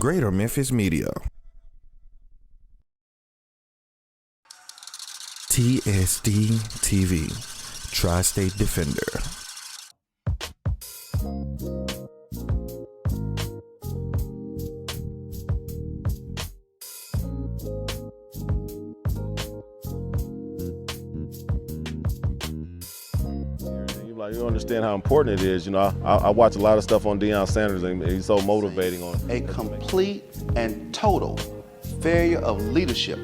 Greater Memphis Media. TSD TV, Tri-State Defender. You understand how important it is. You know, I watch a lot of stuff on Deion Sanders, and he's so motivating on a complete and total failure of leadership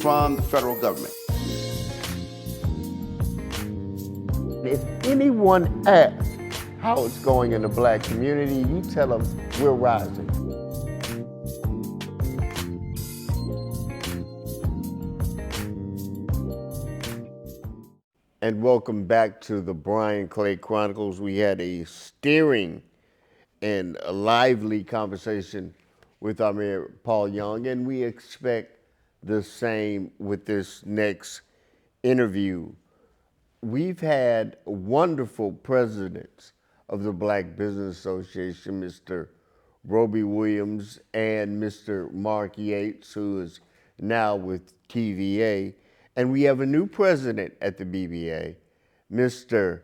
from the federal government. If anyone asks how it's going in the black community, you tell them we're rising. And welcome back to the Brian Clay Chronicles. We had a stirring and a lively conversation with our Mayor Paul Young, and we expect the same with this next interview. We've had wonderful presidents of the Black Business Association, Mr. Roby Williams and Mr. Mark Yates, who is now with TVA. And we have a new president at the BBA, Mr.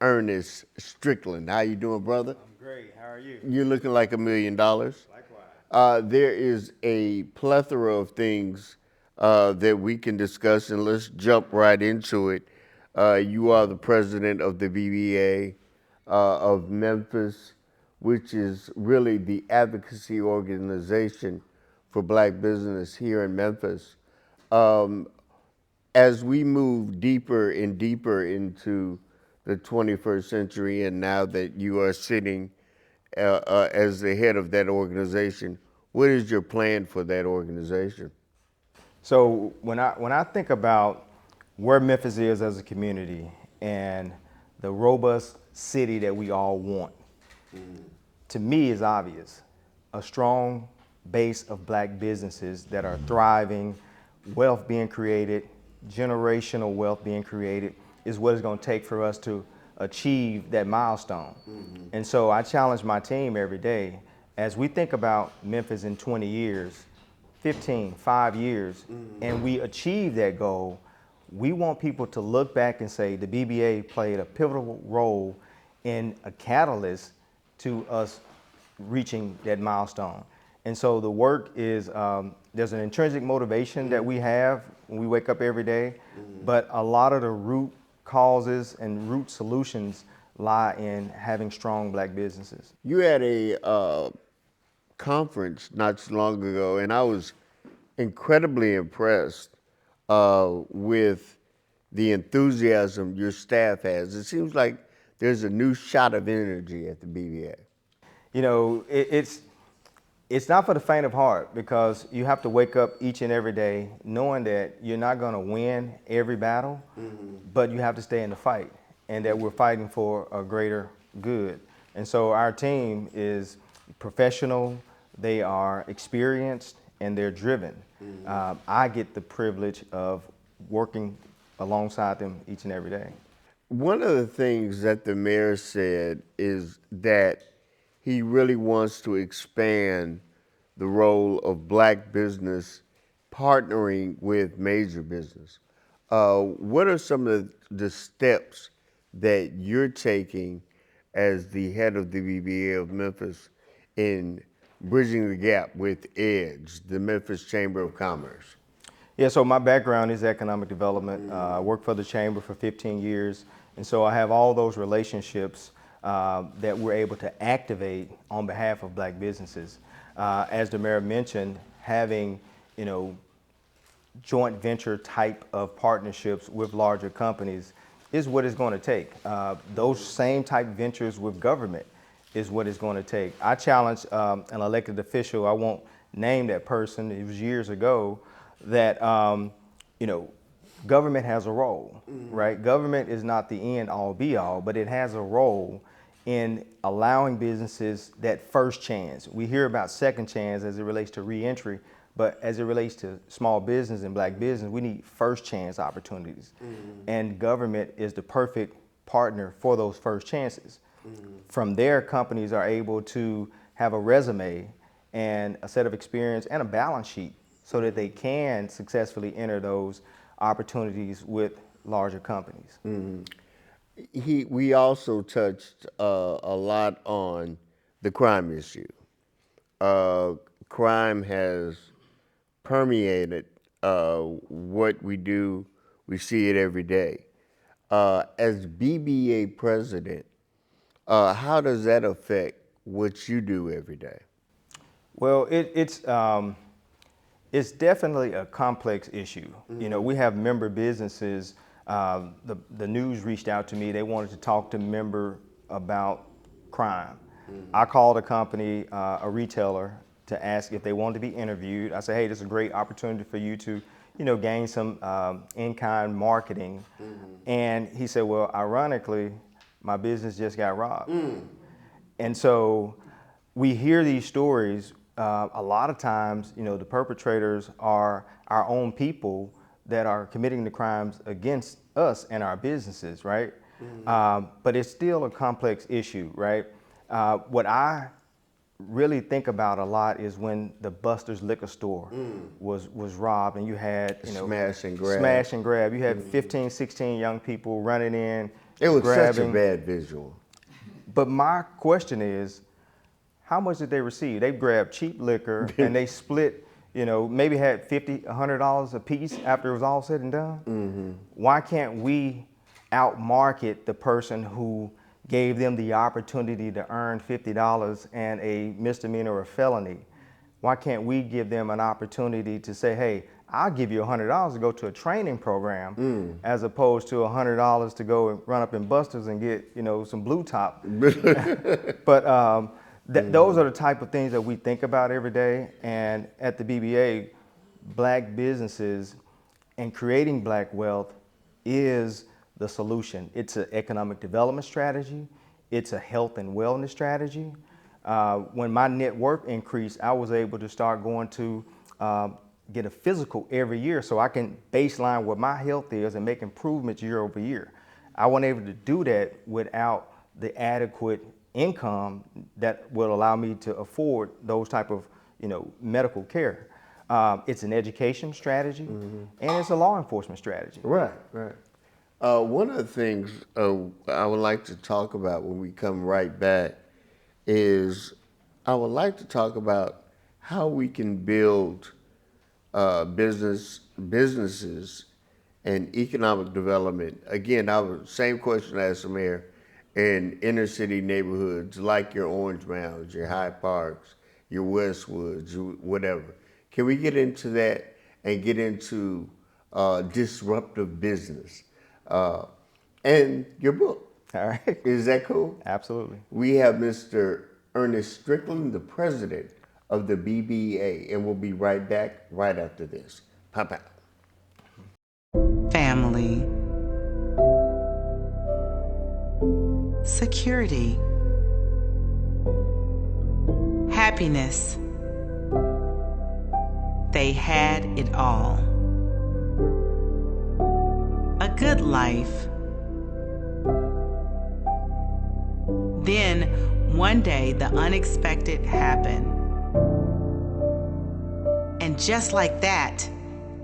Ernest Strickland. How you doing, brother? I'm great. How are you? You're looking like $1 million. Likewise. There is a plethora of things that we can discuss, and let's jump right into it. You are the president of the BBA of Memphis, which is really the advocacy organization for black business here in Memphis. As we move deeper and deeper into the 21st century, and now that you are sitting as the head of that organization, what is your plan for that organization? So when I think about where Memphis is as a community and the robust city that we all want, to me is obvious. A strong base of black businesses that are thriving, wealth being created, generational wealth being created is what it's going to take for us to achieve that milestone. And so I challenge my team every day as we think about Memphis in 20 years, 5 years, and we achieve that goal. We want people to look back and say the BBA played a pivotal role in a catalyst to us reaching that milestone. And so the work is, there's an intrinsic motivation that we have when we wake up every day, but a lot of the root causes and root solutions lie in having strong black businesses. You had a conference not too long ago, and I was incredibly impressed with the enthusiasm your staff has. It seems like there's a new shot of energy at the BBA. You know, it's not for the faint of heart, because you have to wake up each and every day knowing that you're not going to win every battle, but you have to stay in the fight, and that we're fighting for a greater good. And so our team is professional, they are experienced, and they're driven. I get the privilege of working alongside them each and every day. One of the things that the mayor said is that he really wants to expand the role of black business partnering with major business. What are some of the steps that you're taking as the head of the BBA of Memphis in bridging the gap with EDGE, the Memphis Chamber of Commerce? Yeah, so my background is economic development. I worked for the Chamber for 15 years, and so I have all those relationships that we're able to activate on behalf of black businesses. As the mayor mentioned, having, joint venture type of partnerships with larger companies is what it's going to take. Those same type ventures with government is what it's going to take. I challenged an elected official, I won't name that person, it was years ago, that government has a role, right? Government is not the end all be all, but it has a role in allowing businesses that first chance. We hear about second chance as it relates to reentry, but as it relates to small business and black business, we need first chance opportunities. And government is the perfect partner for those first chances. From there, companies are able to have a resume and a set of experience and a balance sheet so that they can successfully enter those opportunities with larger companies. We also touched a lot on the crime issue. Crime has permeated what we do. We see it every day. As BBA president, how does that affect what you do every day? Well, it's definitely a complex issue. You know, we have member businesses. The news reached out to me. They wanted to talk to member about crime. I called a company, a retailer, to ask if they wanted to be interviewed. I said, hey, this is a great opportunity for you to, you know, gain some in-kind marketing. And he said, well, ironically, my business just got robbed. And so we hear these stories. A lot of times, you know, the perpetrators are our own people that are committing the crimes against us and our businesses, right? But it's still a complex issue, right? What I really think about a lot is when the Buster's liquor store was robbed, and you had, you know, Smash and grab. Smash and grab. You had 15, 16 young people running in, It was grabbing. such a bad visual. But my question is, how much did they receive? They grabbed cheap liquor and they split, you know, maybe had $50, $100 a piece after it was all said and done. Why can't we outmarket the person who gave them the opportunity to earn $50 and a misdemeanor or felony? Why can't we give them an opportunity to say, hey, I'll give you $100 to go to a training program as opposed to $100 to go and run up in Buster's and get, you know, some blue top. But those are the type of things that we think about every day. And at the BBA, black businesses and creating black wealth is the solution. It's an economic development strategy. It's a health and wellness strategy. When my net worth increased, I was able to start going to get a physical every year so I can baseline what my health is and make improvements year over year. I wasn't able to do that without the adequate income that will allow me to afford those type of, you know, medical care. It's an education strategy and it's a law enforcement strategy. Right. One of the things I would like to talk about when we come right back is I would like to talk about how we can build businesses and economic development. Again, same question I asked the mayor, in inner city neighborhoods like your Orange Mounds, your Hyde Parks, your Westwoods, whatever. Can we get into that and get into disruptive business? And your book. All right. Is that cool? Absolutely. We have Mr. Ernest Strickland, the president of the BBA, and we'll be right back right after this. Pop out. Family. Security. Happiness. They had it all. A good life. Then, one day, the unexpected happened. And just like that,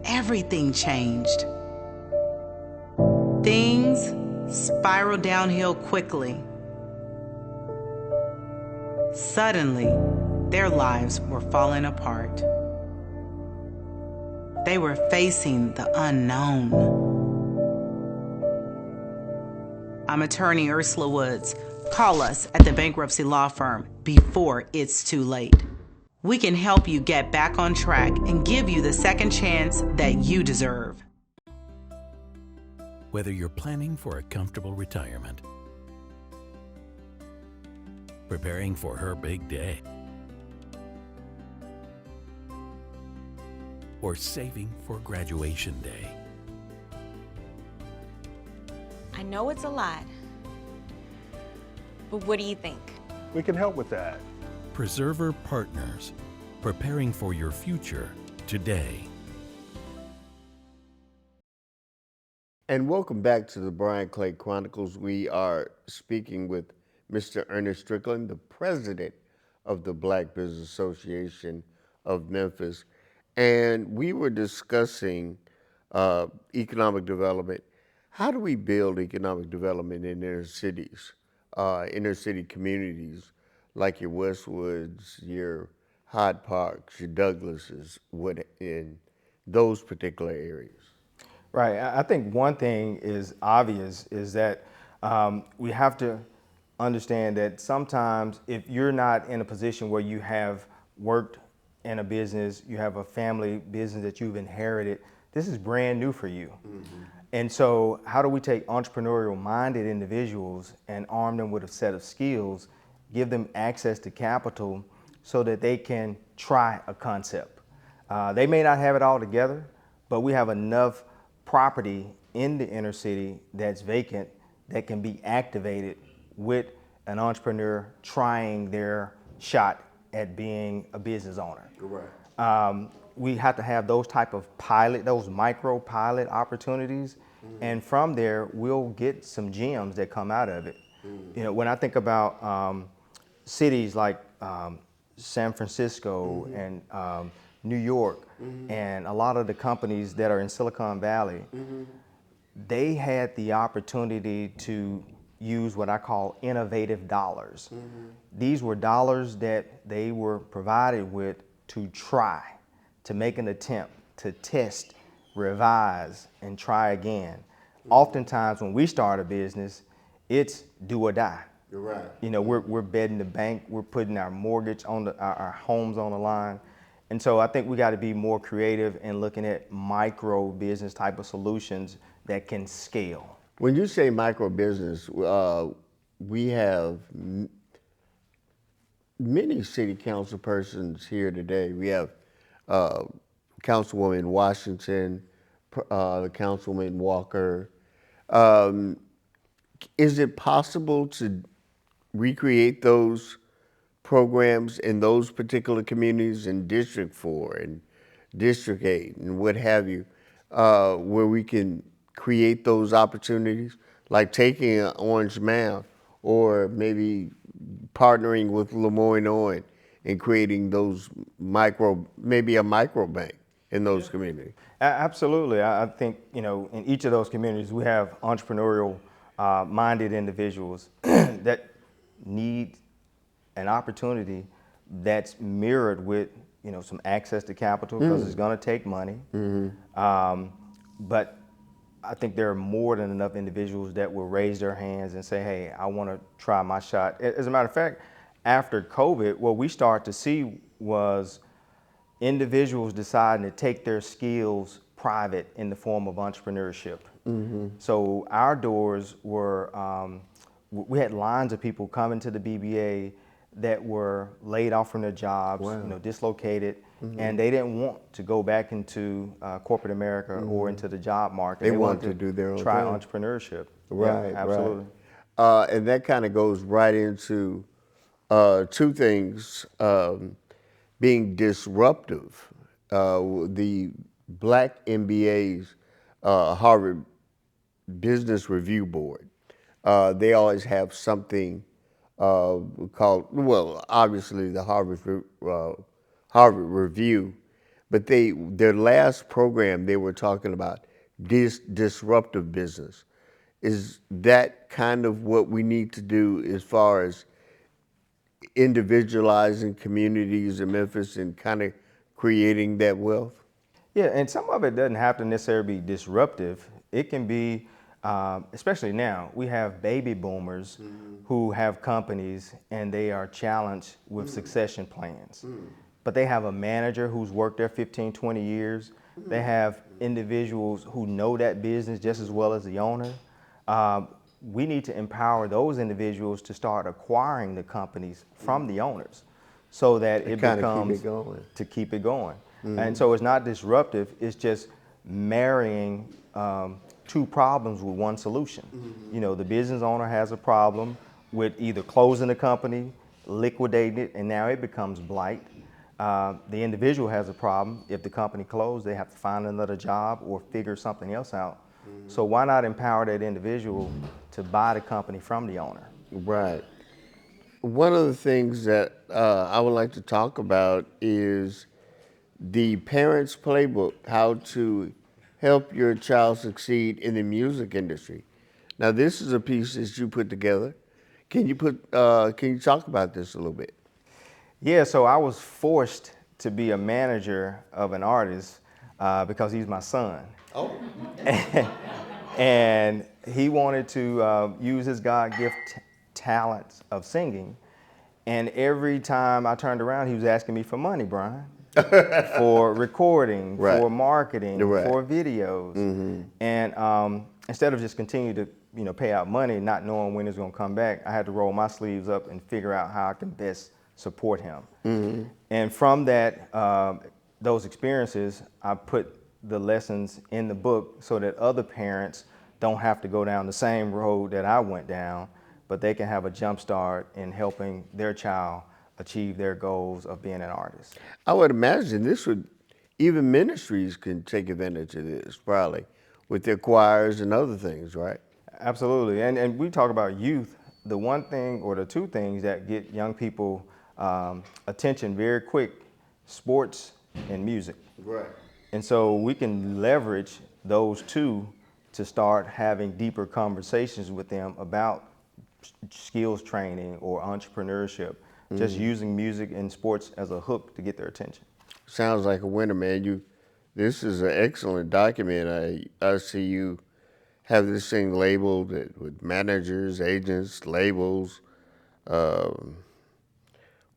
everything changed. Things spiraled downhill quickly. Suddenly, their lives were falling apart. They were facing the unknown. I'm attorney Ursula Woods. Call us at the bankruptcy law firm before it's too late. We can help you get back on track and give you the second chance that you deserve. Whether you're planning for a comfortable retirement, preparing for her big day, or saving for graduation day. I know it's a lot, but what do you think? We can help with that. Preserver Partners, preparing for your future today. And welcome back to the Brian Clay Chronicles. We are speaking with Mr. Ernest Strickland, the president of the Black Business Association of Memphis, and we were discussing economic development. How do we build economic development in inner city communities like your Westwoods, your Hyde Parks, your Douglases, in those particular areas? Right. I think one thing is obvious is that we have to understand that sometimes if you're not in a position where you have worked in a business, you have a family business that you've inherited, this is brand new for you. And so how do we take entrepreneurial minded individuals and arm them with a set of skills, give them access to capital so that they can try a concept? They may not have it all together, but we have enough property in the inner city that's vacant that can be activated with an entrepreneur trying their shot at being a business owner. Correct. We have to have those type of those micro pilot opportunities, and from there we'll get some gems that come out of it. You know, when I think about cities like San Francisco and New York, and a lot of the companies that are in Silicon Valley, they had the opportunity to use what I call innovative dollars. These were dollars that they were provided with to try, to make an attempt, to test, revise, and try again. Oftentimes when we start a business, it's do or die. You're right. You know, we're betting the bank, we're putting our mortgage on our homes on the line. And so I think we got to be more creative in looking at micro business type of solutions that can scale. When you say micro business, we have many city council persons here today. We have Councilwoman Washington, the Councilwoman Walker. Is it possible to recreate those programs in those particular communities in District 4 and District 8 and what have you, where we can create those opportunities, like taking an Orange Mound or maybe partnering with Lemoyne-Owen and creating those maybe a micro bank in those communities? Absolutely. I think, you know, in each of those communities, we have entrepreneurial minded individuals that need an opportunity that's mirrored with, you know, some access to capital, because it's going to take money. But I think there are more than enough individuals that will raise their hands and say, hey, I want to try my shot. As a matter of fact, after COVID, what we started to see was individuals deciding to take their skills private in the form of entrepreneurship. So our doors were, we had lines of people coming to the BBA that were laid off from their jobs, you know, dislocated, and they didn't want to go back into corporate America or into the job market. They wanted to do their own try thing. entrepreneurship. Right, yeah, absolutely. Right. And that kind of goes right into two things, being disruptive. The Black MBA's Harvard Business Review Board, they always have something called, well, obviously the Harvard Review, but their last program they were talking about disruptive business. Is that kind of what we need to do as far as individualizing communities in Memphis and kind of creating that wealth? Yeah, and some of it doesn't have to necessarily be disruptive. It can be, especially now, we have baby boomers who have companies and they are challenged with succession plans. But they have a manager who's worked there 15, 20 years. They have individuals who know that business just as well as the owner. We need to empower those individuals to start acquiring the companies from the owners so that it becomes to keep it going. And so it's not disruptive, it's just marrying two problems with one solution. You know, the business owner has a problem with either closing the company, liquidating it, and now it becomes blight. The individual has a problem. If the company closed, they have to find another job or figure something else out. So why not empower that individual to buy the company from the owner? Right. one of the things that I would like to talk about is the parent's playbook, how to help your child succeed in the music industry. Now, this is a piece that you put together. Can you talk about this a little bit? Yeah, so I was forced to be a manager of an artist because he's my son. Oh. And he wanted to use his God-gift talent of singing. And every time I turned around, he was asking me for money, Brian, for recording, Right. for marketing, Right. for videos. And instead of just continue to pay out money, not knowing when it's going to come back, I had to roll my sleeves up and figure out how I can best support him. And from that, those experiences, I put the lessons in the book so that other parents don't have to go down the same road that I went down, but they can have a jump start in helping their child achieve their goals of being an artist. I would imagine even ministries can take advantage of this, probably, with their choirs and other things, right? Absolutely, and we talk about youth. The one thing or the two things that get young people attention very quick, sports and music. Right. And so we can leverage those two to start having deeper conversations with them about skills training or entrepreneurship, just using music and sports as a hook to get their attention. Sounds like a winner, man. This is an excellent document. I see you have this thing labeled with managers, agents, labels. What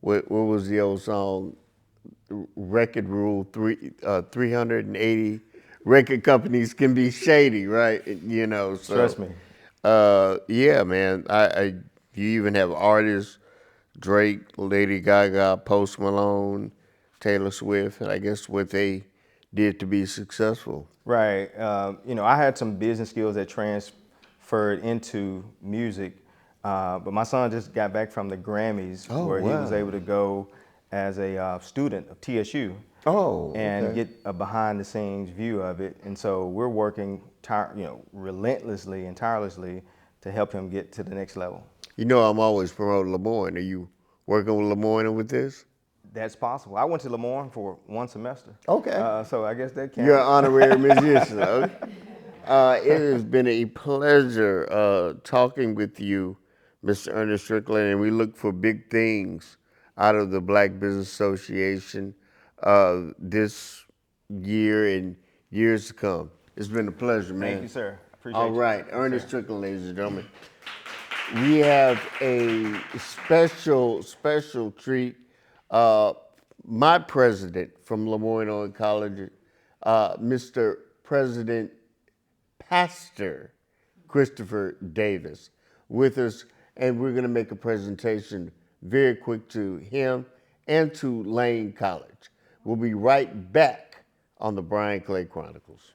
was the old song? Record rule 380 record companies can be shady, right? So Trust me. yeah, man. You even have artists, Drake, Lady Gaga, Post Malone, Taylor Swift, and I guess what they did to be successful. Right. I had some business skills that transferred into music, but my son just got back from the Grammys where he was able to go as a student of TSU and get a behind-the-scenes view of it. And so we're working relentlessly and tirelessly to help him get to the next level. I'm always promoting Lemoyne. Are you working with Lemoyne with this? That's possible. I went to Lemoyne for one semester. Okay. So I guess that counts. You're an honorary musician. Okay. It has been a pleasure talking with you, Mr. Ernest Strickland, and we look for big things out of the Black Business Association this year and years to come. It's been a pleasure, man. Thank you, sir. Appreciate All you. right, Yes, Ernest sir. Strickland, ladies and gentlemen. We have a special treat. My president from Lemoyne College, Mr. President Pastor Christopher Davis, with us, and we're going to make a presentation very quick to him and to Lane College. We'll be right back on the Brian Clay Chronicles.